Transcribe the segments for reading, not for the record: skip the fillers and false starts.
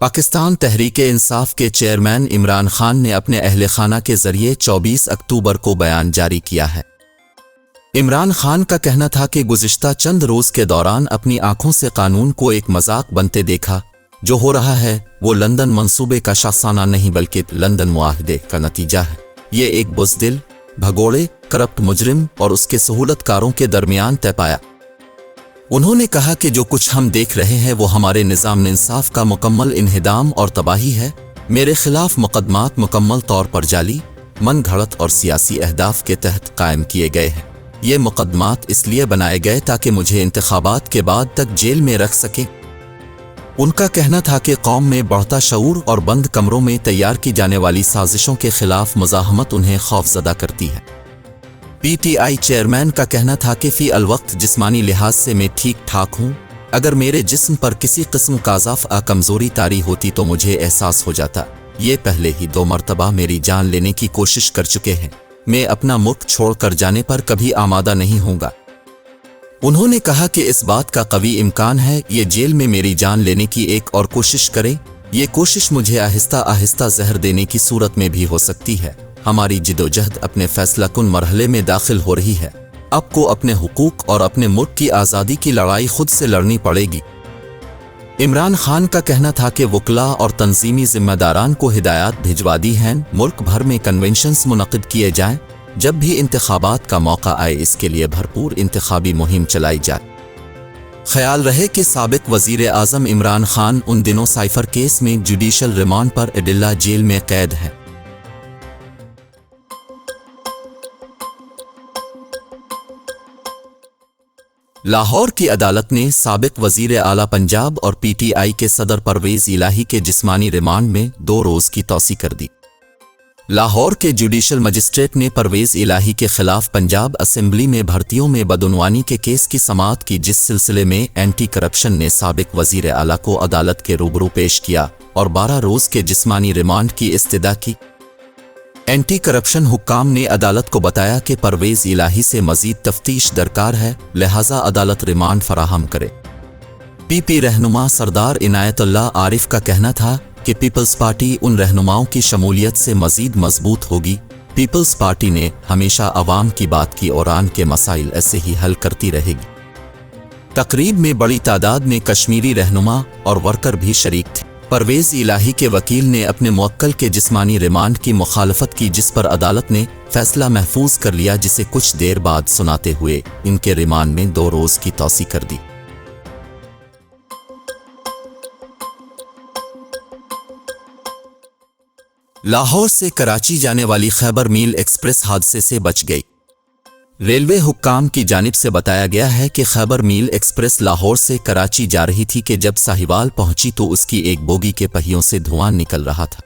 پاکستان تحریک انصاف کے چیئرمین عمران خان نے اپنے اہل خانہ کے ذریعے 24 اکتوبر کو بیان جاری کیا ہے۔ عمران خان کا کہنا تھا کہ گزشتہ چند روز کے دوران اپنی آنکھوں سے قانون کو ایک مذاق بنتے دیکھا۔ جو ہو رہا ہے وہ لندن منصوبے کا شخصانہ نہیں بلکہ لندن معاہدے کا نتیجہ ہے۔ یہ ایک بزدل، بھگوڑے، کرپٹ مجرم اور اس کے سہولت کاروں کے درمیان طے پایا۔ انہوں نے کہا کہ جو کچھ ہم دیکھ رہے ہیں وہ ہمارے نظام انصاف کا مکمل انہدام اور تباہی ہے۔ میرے خلاف مقدمات مکمل طور پر جعلی، من گھڑت اور سیاسی اہداف کے تحت قائم کیے گئے ہیں۔ یہ مقدمات اس لیے بنائے گئے تاکہ مجھے انتخابات کے بعد تک جیل میں رکھ سکیں۔ ان کا کہنا تھا کہ قوم میں بڑھتا شعور اور بند کمروں میں تیار کی جانے والی سازشوں کے خلاف مزاحمت انہیں خوفزدہ کرتی ہے۔ پی ٹی آئی چیئرمین کا کہنا تھا کہ فی الوقت جسمانی لحاظ سے میں ٹھیک ٹھاک ہوں۔ اگر میرے جسم پر کسی قسم کا اضافہ کمزوری طاری ہوتی تو مجھے احساس ہو جاتا۔ یہ پہلے ہی 2 مرتبہ میری جان لینے کی کوشش کر چکے ہیں۔ میں اپنا ملک چھوڑ کر جانے پر کبھی آمادہ نہیں ہوں گا۔ انہوں نے کہا کہ اس بات کا قوی امکان ہے یہ جیل میں میری جان لینے کی ایک اور کوشش کرے۔ یہ کوشش مجھے آہستہ آہستہ زہر دینے کی صورت میں بھی ہو سکتی ہے۔ ہماری جدوجہد اپنے فیصلہ کن مرحلے میں داخل ہو رہی ہے۔ آپ کو اپنے حقوق اور اپنے ملک کی آزادی کی لڑائی خود سے لڑنی پڑے گی۔ عمران خان کا کہنا تھا کہ وکلاء اور تنظیمی ذمہ داران کو ہدایات بھجوا دی ہیں ملک بھر میں کنونشنز منعقد کیے جائیں۔ جب بھی انتخابات کا موقع آئے اس کے لیے بھرپور انتخابی مہم چلائی جائے۔ خیال رہے کہ سابق وزیر اعظم عمران خان ان دنوں سائفر کیس میں جوڈیشل ریمانڈ پر ایڈلہ جیل میں قید ہیں۔ لاہور کی عدالت نے سابق وزیر اعلیٰ پنجاب اور پی ٹی آئی کے صدر پرویز الہی کے جسمانی ریمانڈ میں 2 روز کی توسیع کر دی۔ لاہور کے جوڈیشل مجسٹریٹ نے پرویز الہی کے خلاف پنجاب اسمبلی میں بھرتیوں میں بدعنوانی کے کیس کی سماعت کی، جس سلسلے میں اینٹی کرپشن نے سابق وزیر اعلیٰ کو عدالت کے روبرو پیش کیا اور 12 روز کے جسمانی ریمانڈ کی استدعا کی۔ اینٹی کرپشن حکام نے عدالت کو بتایا کہ پرویز الہی سے مزید تفتیش درکار ہے، لہذا عدالت ریمانڈ فراہم کرے۔ پی پی رہنما سردار عنایت اللہ عارف کا کہنا تھا کہ پیپلز پارٹی ان رہنماؤں کی شمولیت سے مزید مضبوط ہوگی۔ پیپلز پارٹی نے ہمیشہ عوام کی بات کی اور آن کے مسائل ایسے ہی حل کرتی رہے گی۔ تقریب میں بڑی تعداد میں کشمیری رہنما اور ورکر بھی شریک تھے۔ پرویز الہی کے وکیل نے اپنے موکل کے جسمانی ریمانڈ کی مخالفت کی، جس پر عدالت نے فیصلہ محفوظ کر لیا، جسے کچھ دیر بعد سناتے ہوئے ان کے ریمانڈ میں 2 روز کی توسیع کر دی۔ لاہور سے کراچی جانے والی خیبر میل ایکسپریس حادثے سے بچ گئی۔ ریلوے حکام کی جانب سے بتایا گیا ہے کہ خیبر میل ایکسپریس لاہور سے کراچی جا رہی تھی کہ جب ساہیوال پہنچی تو اس کی ایک بوگی کے پہیوں سے دھواں نکل رہا تھا۔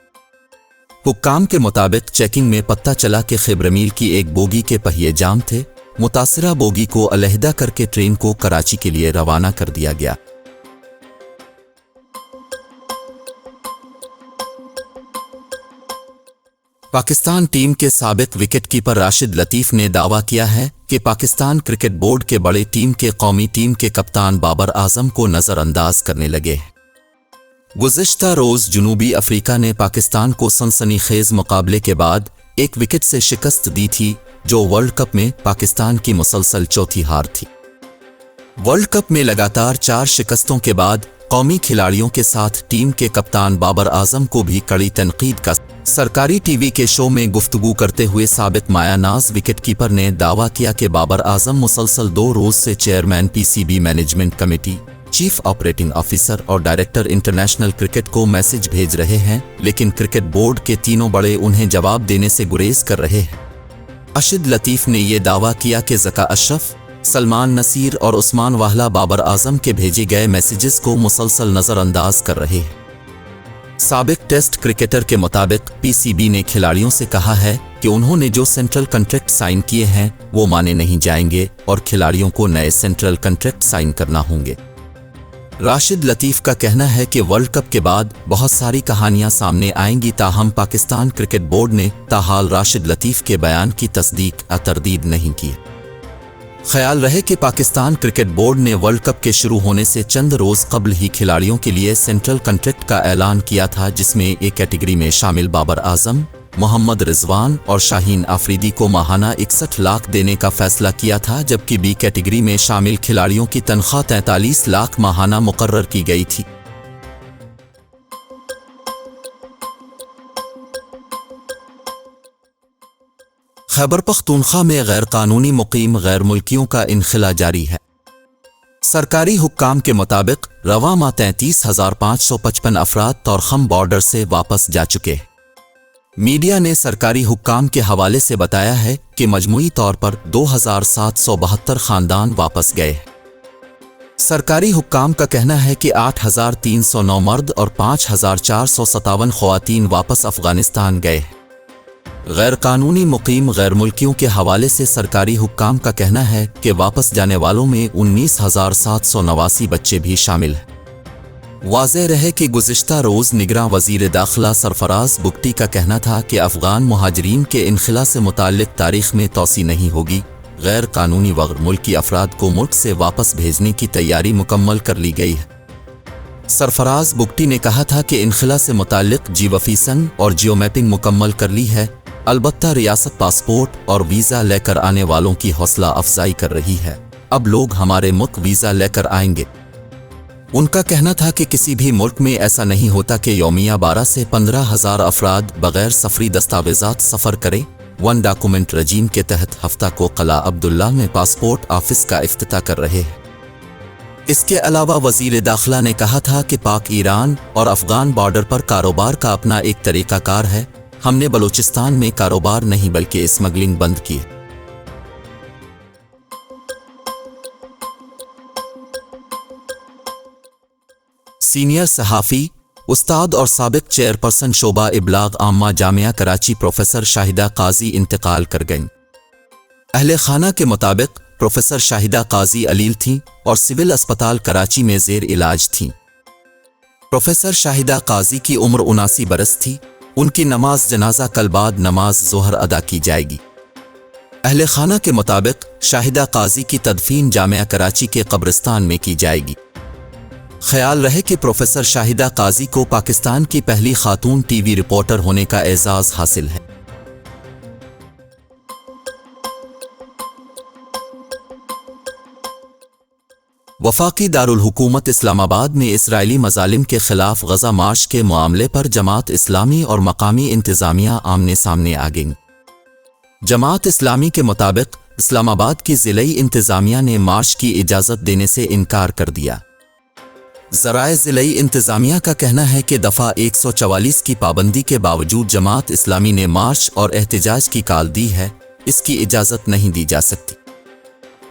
حکام کے مطابق چیکنگ میں پتہ چلا کہ خیبر میل کی ایک بوگی کے پہیے جام تھے۔ متاثرہ بوگی کو علیحدہ کر کے ٹرین کو کراچی کے لیے روانہ کر دیا گیا۔ پاکستان ٹیم کے سابق وکٹ کیپر راشد لطیف نے دعویٰ کیا ہے کہ پاکستان کرکٹ بورڈ کے بڑے ٹیم کے قومی ٹیم کے کپتان بابر اعظم کو نظر انداز کرنے لگے ہیں۔ گزشتہ روز جنوبی افریقہ نے پاکستان کو سنسنی خیز مقابلے کے بعد 1 وکٹ سے شکست دی تھی، جو ورلڈ کپ میں پاکستان کی مسلسل چوتھی ہار تھی۔ ورلڈ کپ میں لگاتار 4 شکستوں کے بعد قومی کھلاڑیوں کے ساتھ ٹیم کے کپتان بابر اعظم کو بھی کڑی تنقید کا سرکاری ٹی وی کے شو میں گفتگو کرتے ہوئے سابق مایا ناز وکٹ کیپر نے دعویٰ کیا کہ بابر اعظم مسلسل 2 روز سے chairman P C B management committee, chief operating officer اور ڈائریکٹر انٹرنیشنل کرکٹ کو میسج بھیج رہے ہیں، لیکن کرکٹ بورڈ کے تینوں بڑے انہیں جواب دینے سے گریز کر رہے ہیں۔ راشد لطیف نے یہ دعویٰ کیا کہ ذکا اشرف، سلمان نصیر اور عثمان واہلا بابر اعظم کے بھیجے گئے میسیجز کو مسلسل نظر انداز کر رہے ہیں۔ سابق ٹیسٹ کرکٹر کے مطابق پی سی بی نے کھلاڑیوں سے کہا ہے کہ انہوں نے جو سینٹرل کنٹریکٹ سائن کیے ہیں وہ مانے نہیں جائیں گے اور کھلاڑیوں کو نئے سینٹرل کنٹریکٹ سائن کرنا ہوں گے۔ راشد لطیف کا کہنا ہے کہ ورلڈ کپ کے بعد بہت ساری کہانیاں سامنے آئیں گی، تاہم پاکستان کرکٹ بورڈ نے تاحال راشد لطیف کے بیان کی تصدیق یا تردید نہیں کی۔ خیال رہے کہ پاکستان کرکٹ بورڈ نے ورلڈ کپ کے شروع ہونے سے چند روز قبل ہی کھلاڑیوں کے لیے سینٹرل کنٹریکٹ کا اعلان کیا تھا، جس میں ایک کیٹیگری میں شامل بابر اعظم، محمد رضوان اور شاہین آفریدی کو ماہانہ 61 لاکھ دینے کا فیصلہ کیا تھا، جبکہ بی کیٹیگری میں شامل کھلاڑیوں کی تنخواہ 43 لاکھ ماہانہ مقرر کی گئی تھی۔ خیبر پختونخوا میں غیر قانونی مقیم غیر ملکیوں کا انخلا جاری ہے۔ سرکاری حکام کے مطابق رواں ماہ 33,555 افراد طورخم بارڈر سے واپس جا چکے ہیں۔ میڈیا نے سرکاری حکام کے حوالے سے بتایا ہے کہ مجموعی طور پر 2,772 خاندان واپس گئے ہیں۔ سرکاری حکام کا کہنا ہے کہ 8,309 مرد اور 5,457 خواتین واپس افغانستان گئے ہیں۔ غیر قانونی مقیم غیر ملکیوں کے حوالے سے سرکاری حکام کا کہنا ہے کہ واپس جانے والوں میں 19,789 بچے بھی شامل ہیں۔ واضح رہے کہ گزشتہ روز نگراں وزیر داخلہ سرفراز بگٹی کا کہنا تھا کہ افغان مہاجرین کے انخلا سے متعلق تاریخ میں توسیع نہیں ہوگی۔ غیر قانونی وغیر ملکی افراد کو ملک سے واپس بھیجنے کی تیاری مکمل کر لی گئی ہے۔ سرفراز بگٹی نے کہا تھا کہ انخلا سے متعلق جیو فیسنگ اور جیو میپنگ مکمل کر لی ہے، البتہ ریاست پاسپورٹ اور ویزا لے کر آنے والوں کی حوصلہ افزائی کر رہی ہے۔ اب لوگ ہمارے ملک ویزا لے کر آئیں گے۔ ان کا کہنا تھا کہ کسی بھی ملک میں ایسا نہیں ہوتا کہ یومیہ 12 سے 15,000 افراد بغیر سفری دستاویزات سفر کریں۔ ون ڈاکومنٹ رجیم کے تحت ہفتہ کو قلعہ عبداللہ میں پاسپورٹ آفس کا افتتاح کر رہے ہیں۔ اس کے علاوہ وزیر داخلہ نے کہا تھا کہ پاک ایران اور افغان بارڈر پر کاروبار کا اپنا ایک طریقہ کار ہے۔ ہم نے بلوچستان میں کاروبار نہیں بلکہ اسمگلنگ بند کی۔ سینئر صحافی، استاد اور سابق چیئرپرسن شعبہ ابلاغ عامہ جامعہ کراچی پروفیسر شاہدہ قاضی انتقال کر گئیں۔ اہل خانہ کے مطابق پروفیسر شاہدہ قاضی علیل تھیں اور سول اسپتال کراچی میں زیر علاج تھیں۔ پروفیسر شاہدہ قاضی کی عمر 79 برس تھی۔ ان کی نماز جنازہ کل بعد نماز ظہر ادا کی جائے گی۔ اہل خانہ کے مطابق شاہدہ قاضی کی تدفین جامعہ کراچی کے قبرستان میں کی جائے گی۔ خیال رہے کہ پروفیسر شاہدہ قاضی کو پاکستان کی پہلی خاتون ٹی وی رپورٹر ہونے کا اعزاز حاصل ہے۔ وفاقی دارالحکومت اسلام آباد میں اسرائیلی مظالم کے خلاف غزہ مارچ کے معاملے پر جماعت اسلامی اور مقامی انتظامیہ آمنے سامنے آ گئیں۔ جماعت اسلامی کے مطابق اسلام آباد کی ضلعی انتظامیہ نے مارچ کی اجازت دینے سے انکار کر دیا۔ ذرائع ضلعی انتظامیہ کا کہنا ہے کہ دفعہ 144 کی پابندی کے باوجود جماعت اسلامی نے مارچ اور احتجاج کی کال دی ہے، اس کی اجازت نہیں دی جا سکتی۔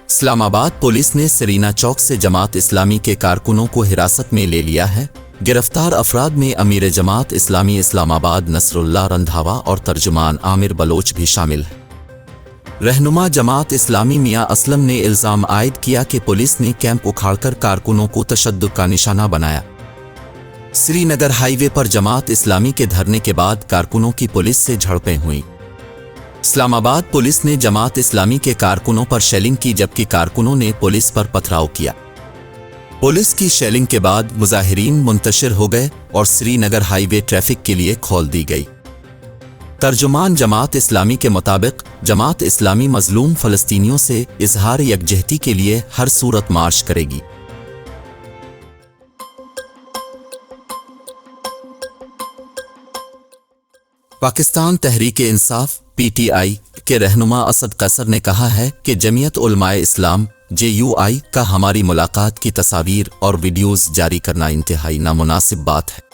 اسلام آباد پولیس نے سرینا چوک سے جماعت اسلامی کے کارکنوں کو حراست میں لے لیا ہے۔ گرفتار افراد میں امیر جماعت اسلامی اسلام آباد نصر اللہ رندھاوا اور ترجمان عامر بلوچ بھی شامل ہیں۔ رہنما جماعت اسلامی میاں اسلم نے الزام عائد کیا کہ پولیس نے کیمپ اکھاڑ کر کارکنوں کو تشدد کا نشانہ بنایا۔ سری نگر ہائی وے پر جماعت اسلامی کے دھرنے کے بعد کارکنوں کی پولیس سے جھڑپیں ہوئیں۔ اسلام آباد پولیس نے جماعت اسلامی کے کارکنوں پر شیلنگ کی، جبکہ کارکنوں نے پولیس پر پتھراؤ کیا۔ پولیس کی شیلنگ کے بعد مظاہرین منتشر ہو گئے اور سری نگر ہائی وے ٹریفک کے لیے کھول دی گئی۔ ترجمان جماعت اسلامی کے مطابق جماعت اسلامی مظلوم فلسطینیوں سے اظہار یکجہتی کے لیے ہر صورت مارچ کرے گی۔ Pakistan Tehreek Insaf P T I کے رہنما اسد قیصر نے کہا ہے کہ جمعیت علماء اسلام JUI کا ہماری ملاقات کی تصاویر اور ویڈیوز جاری کرنا انتہائی نامناسب بات ہے۔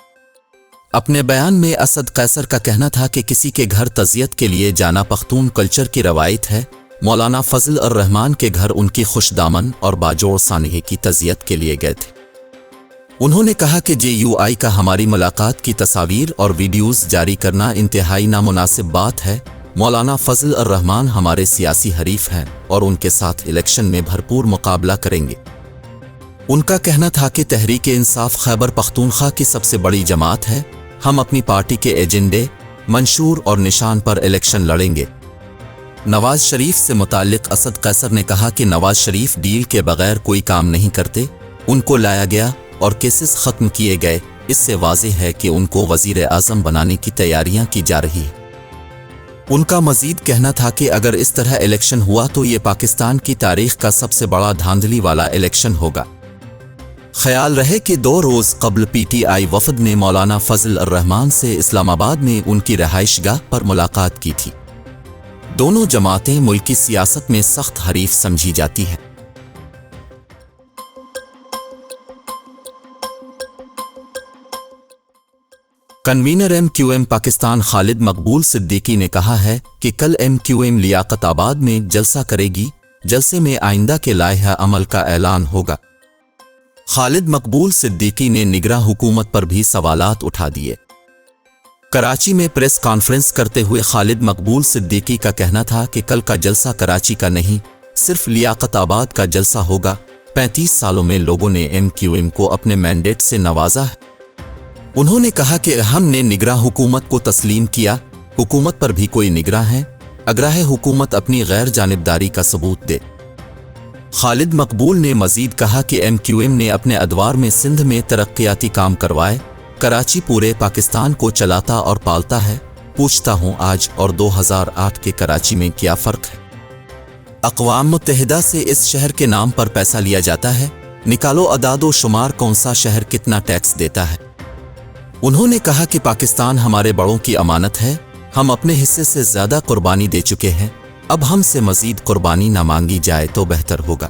اپنے بیان میں اسد قیصر کا کہنا تھا کہ کسی کے گھر تعزیت کے لیے جانا پختون کلچر کی روایت ہے۔ مولانا فضل الرحمان کے گھر ان کی خوش دامن اور باجوڑ سانحے کی تعزیت کے لیے گئے تھے۔ انہوں نے کہا کہ JUI کا ہماری ملاقات کی تصاویر اور ویڈیوز جاری کرنا انتہائی نامناسب بات ہے۔ مولانا فضل الرحمان ہمارے سیاسی حریف ہیں اور ان کے ساتھ الیکشن میں بھرپور مقابلہ کریں گے۔ ان کا کہنا تھا کہ تحریک انصاف خیبر پختونخوا کی سب سے بڑی جماعت ہے، ہم اپنی پارٹی کے ایجنڈے، منشور اور نشان پر الیکشن لڑیں گے۔ نواز شریف سے متعلق اسد قیصر نے کہا کہ نواز شریف ڈیل کے بغیر کوئی کام نہیں کرتے، ان کو لایا گیا اور کیسز ختم کیے گئے، اس سے واضح ہے کہ ان کو وزیر اعظم بنانے کی تیاریاں کی جا رہی ہیں۔ ان کا مزید کہنا تھا کہ اگر اس طرح الیکشن ہوا تو یہ پاکستان کی تاریخ کا سب سے بڑا دھاندلی والا الیکشن ہوگا۔ خیال رہے کہ 2 روز قبل پی ٹی آئی وفد نے مولانا فضل الرحمان سے اسلام آباد میں ان کی رہائش گاہ پر ملاقات کی تھی۔ دونوں جماعتیں ملکی سیاست میں سخت حریف سمجھی جاتی ہیں۔ Convener M Q M Pakistan Khalid Maqbool Siddiqui نے کہا ہے کہ کل ایم کیو ایم لیاقت آباد میں جلسہ کرے گی، جلسے میں آئندہ کے لائحہ عمل کا اعلان ہوگا۔ خالد مقبول صدیقی نے نگراں حکومت پر بھی سوالات اٹھا دیے۔ کراچی میں پریس کانفرنس کرتے ہوئے خالد مقبول صدیقی کا کہنا تھا کہ کل کا جلسہ کراچی کا نہیں، صرف لیاقت آباد کا جلسہ ہوگا۔ 35 سالوں میں لوگوں نے ایم کیو ایم کو اپنے مینڈیٹ سے نوازا ہے۔ انہوں نے کہا کہ ہم نے نگراں حکومت کو تسلیم کیا، حکومت پر بھی کوئی نگراں ہے، اگرہ حکومت اپنی غیر جانبداری کا ثبوت دے۔ خالد مقبول نے مزید کہا کہ ایم کیو ایم نے اپنے ادوار میں سندھ میں ترقیاتی کام کروائے، کراچی پورے پاکستان کو چلاتا اور پالتا ہے۔ پوچھتا ہوں آج اور 2008 کے کراچی میں کیا فرق ہے؟ اقوام متحدہ سے اس شہر کے نام پر پیسہ لیا جاتا ہے، نکالو اعداد و شمار کون سا شہر کتنا ٹیکس دیتا ہے۔ انہوں نے کہا کہ پاکستان ہمارے بڑوں کی امانت ہے، ہم اپنے حصے سے زیادہ قربانی دے چکے ہیں، اب ہم سے مزید قربانی نہ مانگی جائے تو بہتر ہوگا۔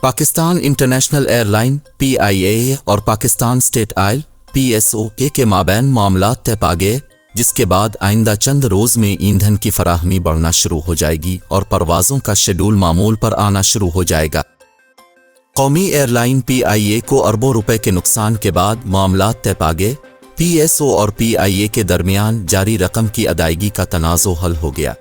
Pakistan International Airline P I A اور Pakistan State Oil P S O A کے مابین معاملات طے پا گئے، جس کے بعد آئندہ چند روز میں ایندھن کی فراہمی بڑھنا شروع ہو جائے گی اور پروازوں کا شیڈول معمول پر آنا شروع ہو جائے گا۔ قومی ایئر لائن پی آئی اے کو اربوں روپے کے نقصان کے بعد معاملات طے پا گئے، پی ایس او اور پی آئی اے کے درمیان جاری رقم کی ادائیگی کا تنازع حل ہو گیا۔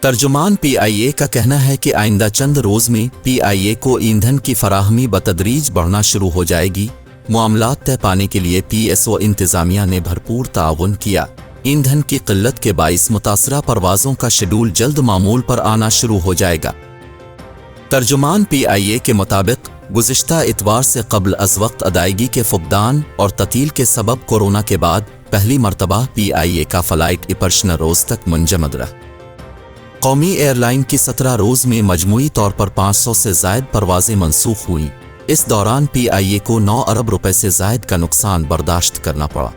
ترجمان پی آئی اے کا کہنا ہے کہ آئندہ چند روز میں پی آئی اے کو ایندھن کی فراہمی بتدریج بڑھنا شروع ہو جائے گی۔ معاملات طے پانے کے لیے پی ایس او انتظامیہ نے بھرپور تعاون کیا۔ ایندھن کی قلت کے باعث متاثرہ پروازوں کا شیڈول جلد معمول پر آنا شروع ہو جائے گا۔ ترجمان پی آئی اے کے مطابق گزشتہ اتوار سے قبل از وقت ادائیگی کے فقدان اور تعطیل کے سبب کورونا کے بعد پہلی مرتبہ پی آئی اے کا فلائٹ اپریشن روز تک منجمد رہا۔ قومی ایئر لائن کی 17 روز میں مجموعی طور پر 500 سے زائد پروازیں منسوخ ہوئیں۔ اس دوران پی آئی اے کو 9 ارب روپے سے زائد کا نقصان برداشت کرنا پڑا۔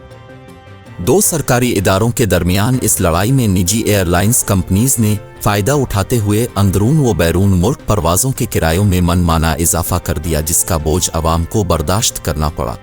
2 سرکاری اداروں کے درمیان اس لڑائی میں نجی ایئر لائنز کمپنیز نے فائدہ اٹھاتے ہوئے اندرون و بیرون ملک پروازوں کے کرایوں میں من مانا اضافہ کر دیا، جس کا بوجھ عوام کو برداشت کرنا پڑا۔